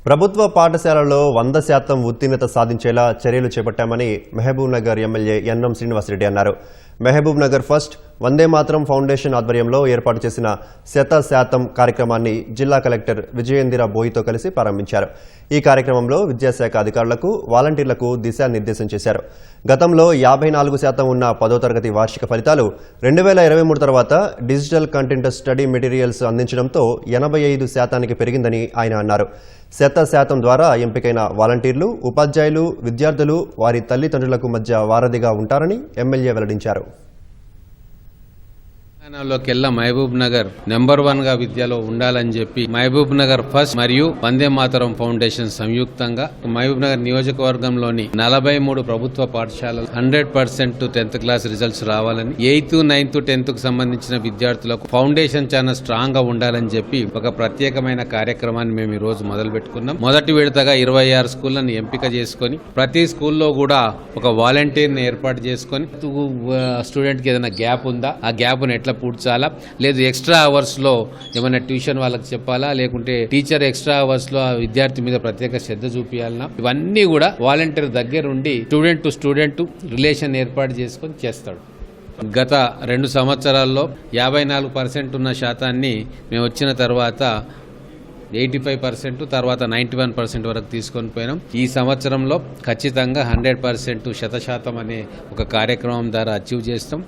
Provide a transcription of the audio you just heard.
ప్రభుత్వ పాఠశాలలో 100% ఉత్తీర్ణత సాధించేలా చర్యలు చేపట్టామని మహబూబ్ నగర్ ఎమ్మెల్యే ఎన్ఎం శ్రీనివాసరెడ్డి అన్నారు. మహబూబ్ నగర్ ఫస్ట్ వందే మాతరం ఫౌండేషన్ ఆధ్వర్యంలో ఏర్పాటు చేసిన 100% కార్యక్రమాన్ని జిల్లా కలెక్టర్ విజయేంద్ర బోయితో కలిసి ప్రారంభించారు. ఈ కార్యక్రమంలో విద్యాశాఖ అధికారులకు వాలంటీర్లకు దిశానిర్దేశం చేశారు. గతంలో 54% ఉన్న 10వ తరగతి వార్షిక ఫలితాలు 2023 తర్వాత డిజిటల్ కంటెంట్ స్టడీ మెటీరియల్స్ అందించడంతో 85%కి పెరిగిందని ఆయన అన్నారు. 100% ద్వారా ఎంపికైన వాలంటీర్లు, ఉపాధ్యాయులు, విద్యార్థులు వారి తల్లిదండ్రులకు మధ్య వారధిగా ఉంటారని ఎమ్మెల్యే వెల్లడించారు. తెలంగాణలోకెల్లా మహబూబ్ నగర్ నెంబర్ 1 గా విద్యలో ఉండాలని చెప్పి మహబూబ్ నగర్ ఫస్ట్ మరియు వందే మాతరం ఫౌండేషన్ సంయుక్తంగా మహబూబ్ నగర్ నియోజకవర్గంలోని 43 ప్రభుత్వ పాఠశాలలు 100% 10th క్లాస్ రిజల్ట్స్ రావాలని, 8th, 9th, 10th కు సంబంధించిన విద్యార్థులకు ఫౌండేషన్ చాలా స్ట్రాంగ్ గా ఉండాలని చెప్పి ఒక ప్రత్యేకమైన కార్యక్రమాన్ని మేము ఈ రోజు మొదలు పెట్టుకున్నాం. మొదటి విడతగా 26 స్కూళ్లను ఎంపిక చేసుకుని ప్రతి స్కూల్లో కూడా ఒక వాలంటీర్ ని ఏర్పాటు చేసుకుని స్టూడెంట్ కి ఏదైనా గ్యాప్ ఉందా, ఆ గ్యాప్ ను ఎట్లా పూడ్చాలా, లేదు ఎక్స్ట్రా అవర్స్ లో ఏమైనా ట్యూషన్ వాళ్ళకి చెప్పాలా, లేకుంటే టీచర్ ఎక్స్ట్రా అవర్స్ లో ఆ విద్యార్థి మీద ప్రత్యేక శ్రద్ధ చూపించాలన్నా, ఇవన్నీ కూడా వాలంటీర్ దగ్గరుండి స్టూడెంట్ టు స్టూడెంట్ రిలేషన్ ఏర్పాటు చేసుకొని చేస్తాడు. గత 2 సంవత్సరాల్లో 54% ఉన్న శాతాన్ని మేము వచ్చిన తర్వాత 85%, తర్వాత 91% వరకు తీసుకొని పోయినాం. ఈ సంవత్సరంలో ఖచ్చితంగా 100% 100% అనే ఒక కార్యక్రమం ద్వారా అచీవ్ చేస్తాం.